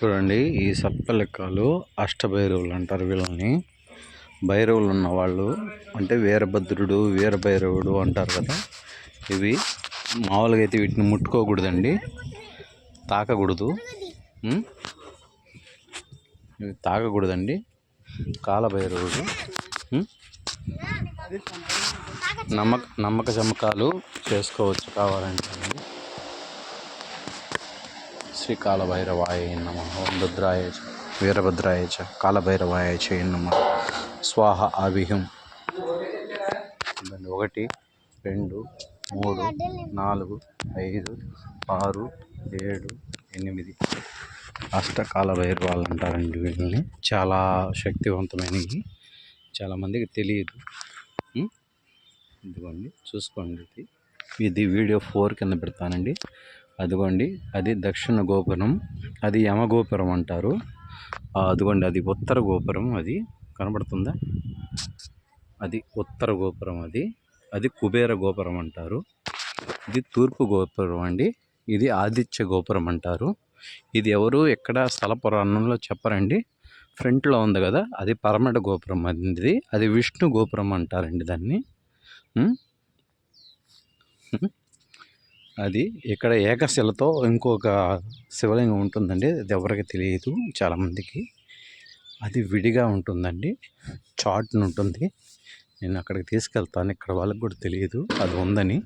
చూడండి, ఈ సప్తలెక్కలు అష్టభైరవులు అంటారు వీళ్ళని. భైరవులు ఉన్నవాళ్ళు అంటే వీరభద్రుడు, వీరభైరవుడు అంటారు కదా. ఇవి మామూలుగా అయితే వీటిని ముట్టుకోకూడదండి, తాకకూడదు. ఇవి తాకకూడదండి. కాలభైరవుడు నమ్మక చమకాలు చేసుకోవచ్చు కావాలంటే. శ్రీ కాలభైరవాయ నమః. ఓం రుద్రాయ వీరభద్రాయ చ కాలభైరవాయ చ నమః. స్వాహ ఆవిహం. 1 2 3 4 5 6 7 8 అష్టకాలభైరవాళ్ళు అంటారండి వీళ్ళని. చాలా శక్తివంతమైనవి, చాలామందికి తెలియదు. ఇదిగోండి చూసుకోండి, ఇది వీడియో 4 కింద పెడతానండి. అదిగోండి, అది దక్షిణ గోపురం, అది యమగోపురం అంటారు. అదిగోండి, అది ఉత్తర గోపురం, అది కనబడుతుందా? అది ఉత్తర గోపురం, అది కుబేర గోపురం అంటారు. ఇది తూర్పు గోపురం అండి. ఇది ఆదిత్య గోపురం అంటారు. ఇది ఎవరు ఎక్కడ స్థల పురాణంలో చెప్పరండి. ఫ్రంట్లో ఉంది కదా, అది పరమట గోపురం అండి. అది విష్ణు గోపురం అంటారండి దాన్ని. అది ఇక్కడ ఏకశిలతో ఇంకొక శివలింగం ఉంటుందండి, అది ఎవరికి తెలియదు చాలామందికి. అది విడిగా ఉంటుందండి, చాట్ను ఉంటుంది. నేను అక్కడికి తీసుకెళ్తాను, ఇక్కడ వాళ్ళకి కూడా తెలియదు అది ఉందని.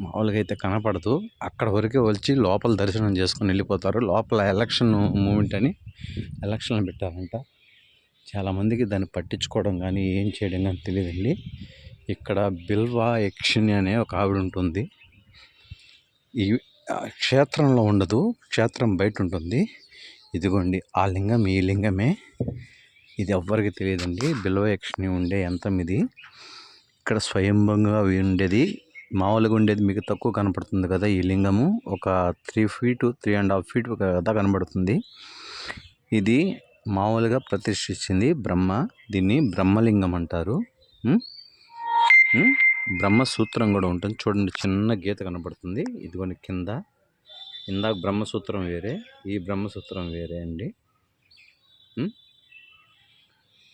మామూలుగా అయితే కనపడదు, అక్కడ వరకే వచ్చి లోపల దర్శనం చేసుకుని వెళ్ళిపోతారు. లోపల ఎలక్షన్ మూమెంట్ అని ఎలక్షన్లు పెట్టారంట. చాలామందికి దాన్ని పట్టించుకోవడం కానీ ఏం చేయడం కానీ తెలియదండి. ఇక్కడ బిల్వ యక్షిణి అనే ఒక ఆవిడ ఉంటుంది. ఈ క్షేత్రంలో ఉండదు, క్షేత్రం బయట ఉంటుంది. ఇదిగోండి ఆ లింగం, ఈ లింగమే. ఇది ఎవ్వరికి తెలియదండి. బిల్వ యక్షిణి ఉండే యంత్రం ఇది. ఇక్కడ స్వయంభంగా ఉండేది, మామూలుగా ఉండేది మీకు తక్కువ కనపడుతుంది కదా. ఈ లింగము ఒక 3 feet 3.5 feet కదా కనబడుతుంది. ఇది మామూలుగా ప్రతిష్ఠించింది బ్రహ్మ. దీన్ని బ్రహ్మలింగం అంటారు. బ్రహ్మసూత్రం కూడా ఉంటుంది చూడండి, చిన్న గీత కనబడుతుంది. ఇదిగోండి కింద, ఇందాక బ్రహ్మసూత్రం వేరే, ఈ బ్రహ్మసూత్రం వేరే అండి.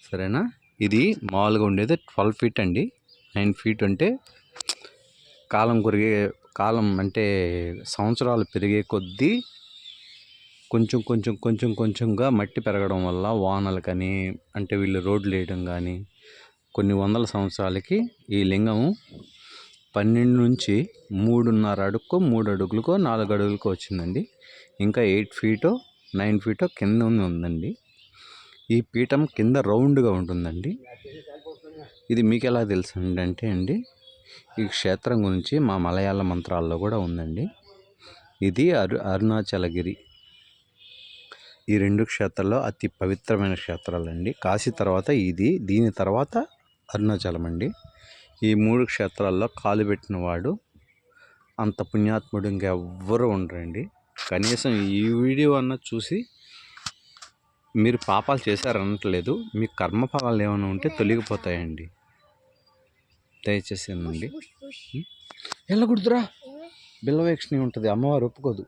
సరేనా? ఇది మామూలుగా ఉండేది 12 feet అండి. 9 feet అంటే కాలం అంటే సంవత్సరాలు పెరిగే కొద్దీ కొంచెంగా మట్టి పెరగడం వల్ల వానలకని అంటే వీళ్ళు రోడ్లు వేయడం కానీ కొన్ని వందల సంవత్సరాలకి ఈ లింగము 12 నుంచి 3.5 అడుగుకో 3 అడుగులకో 4 అడుగులకో వచ్చిందండి. ఇంకా 8 feet 9 feet కింద ఉందండి. ఈ పీఠం కింద రౌండ్గా ఉంటుందండి. ఇది మీకు ఎలా తెలుసు అంటే అండి, ఈ క్షేత్రం గురించి మా మలయాళ మంత్రాల్లో కూడా ఉందండి. ఇది అరుణాచలగిరి. ఈ 2 క్షేత్రాల్లో అతి పవిత్రమైన క్షేత్రాలండి. కాశీ తర్వాత ఇది, దీని తర్వాత అరుణాచలం అండి. ఈ 3 క్షేత్రాల్లో కాలు పెట్టిన వాడు అంత పుణ్యాత్ముడు ఇంకెవ్వరూ ఉండరండి. కనీసం ఈ వీడియో అన్న చూసి మీరు పాపాలు చేశారనట్లేదు, మీ కర్మఫలాలు ఏమైనా ఉంటే తొలగిపోతాయండి. దయచేసి అండి వెళ్ళకూడదురా, బిల్వయక్షిణి ఉంటుంది, అమ్మవారు ఒప్పుకోదు.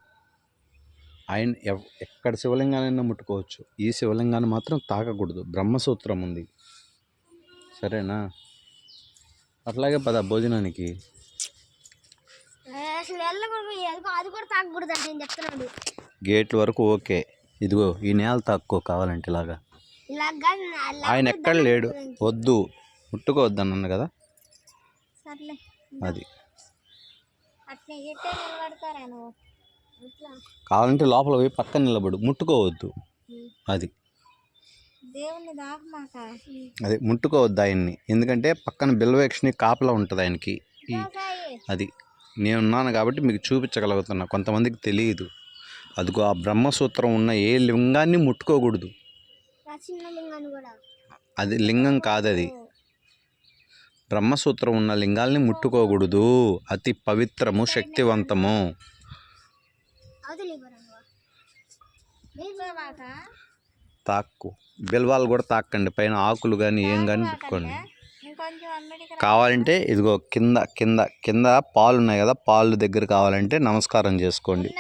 ఆయన ఎక్కడ శివలింగానైనా ముట్టుకోవచ్చు, ఈ శివలింగాన్ని మాత్రం తాకకూడదు. బ్రహ్మసూత్రం ఉంది, సరేనా? అట్లాగే పద భోజనానికి. గేట్ వరకు ఓకే. ఇదిగో ఈ నేల తాక్కో కావాలంటే ఇలాగా. ఆయన ఎక్కడ లేడు, వద్దు, ముట్టుకోవద్దు అన్నాను కదా. అది కావాలంటే లోపల పోయి పక్కన నిలబడు, ముట్టుకోవద్దు. అది ముట్టుకోవద్దు ఆయన్ని, ఎందుకంటే పక్కన బిల్వయక్షిణి కాపలా ఉంటుంది ఆయనకి. అది నేనున్నాను కాబట్టి మీకు చూపించగలుగుతున్నా, కొంతమందికి తెలియదు. అదిగో ఆ బ్రహ్మసూత్రం ఉన్న ఏ లింగాన్ని ముట్టుకోకూడదు. అది లింగం కాదు, అది బ్రహ్మసూత్రం ఉన్న లింగాల్ని ముట్టుకోకూడదు. అతి పవిత్రము, శక్తివంతము. తాక్కు, బిల్వాలు కూడా తాకండి, పైన ఆకులు కానీ ఏం కానీ పెట్టుకోండి. కావాలంటే ఇదిగో కింద పాలు ఉన్నాయి కదా, పాలు దగ్గర కావాలంటే నమస్కారం చేసుకోండి.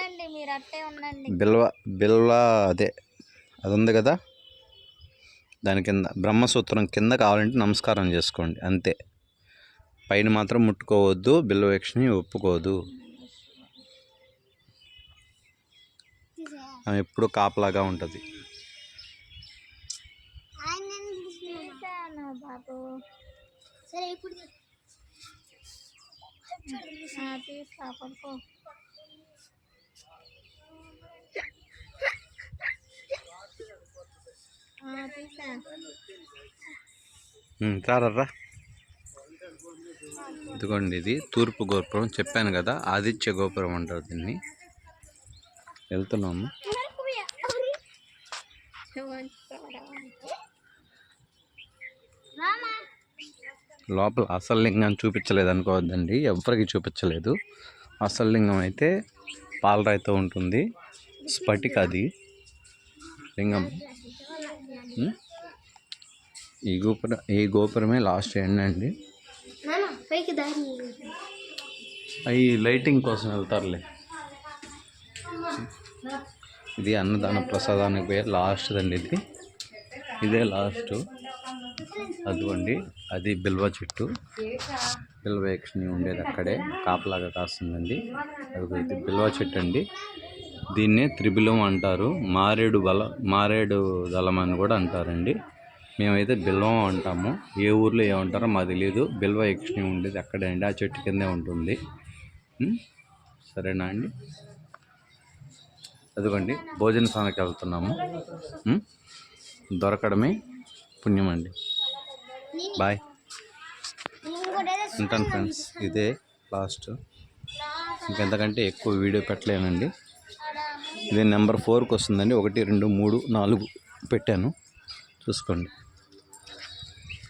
బిల్వ అదే అది ఉంది కదా, దాని కింద బ్రహ్మసూత్రం కింద కావాలంటే నమస్కారం చేసుకోండి అంతే. పైన మాత్రం ముట్టుకోవద్దు, బిల్వయక్షిని ఒప్పుకోదు. ఆమె ఎప్పుడు కాపలాగా ఉంటుంది. రారా, ఇదిగోండి ఇది తూర్పు గోపురం చెప్పాను కదా, ఆదిత్య గోపురం అంటారు దీన్ని. వెళ్తున్నాము. లోపల అసలు లింగాన్ని చూపించలేదు అనుకోవద్దండి, ఎవరికి చూపించలేదు. అసలు లింగం అయితే పాలరాయితో ఉంటుంది, స్ఫటిక అది లింగం. ఈ గోపురమే లాస్ట్ ఎండ్ అండి. అవి లైటింగ్ కోసం వెళ్తారులే. ఇది అన్నదాన ప్రసాదానికి పోయే లాస్ట్ అండి. ఇదే లాస్ట్. అదిగోండి అది బిల్వ చెట్టు, బిల్వయక్షిని ఉండేది అక్కడే కాపలాగా కాస్తుందండి. అది ఇది బిల్వ చెట్టు అండి. దీన్నే త్రిబిలం అంటారు, మారేడు దళం అని కూడా అంటారండి. మేమైతే బిల్వం అంటాము, ఏ ఊర్లో ఏమంటారో మాకు తెలియదు. బిల్వయక్షిని ఉండేది అక్కడే అండి, ఆ చెట్టు కిందే ఉంటుంది. సరేనా అండి. అదిగోండి భోజనశాలకు వెళ్తున్నాము. దొరకడమే పుణ్యం అండి. బాయ్, ఉంటాను ఫ్రెండ్స్. ఇదే లాస్ట్, ఇంకెంతకంటే ఎక్కువ వీడియో పెట్టలేనండి. ఇది నెంబర్ 4కి వస్తుందండి. 1 2 3 4 పెట్టాను, చూసుకోండి.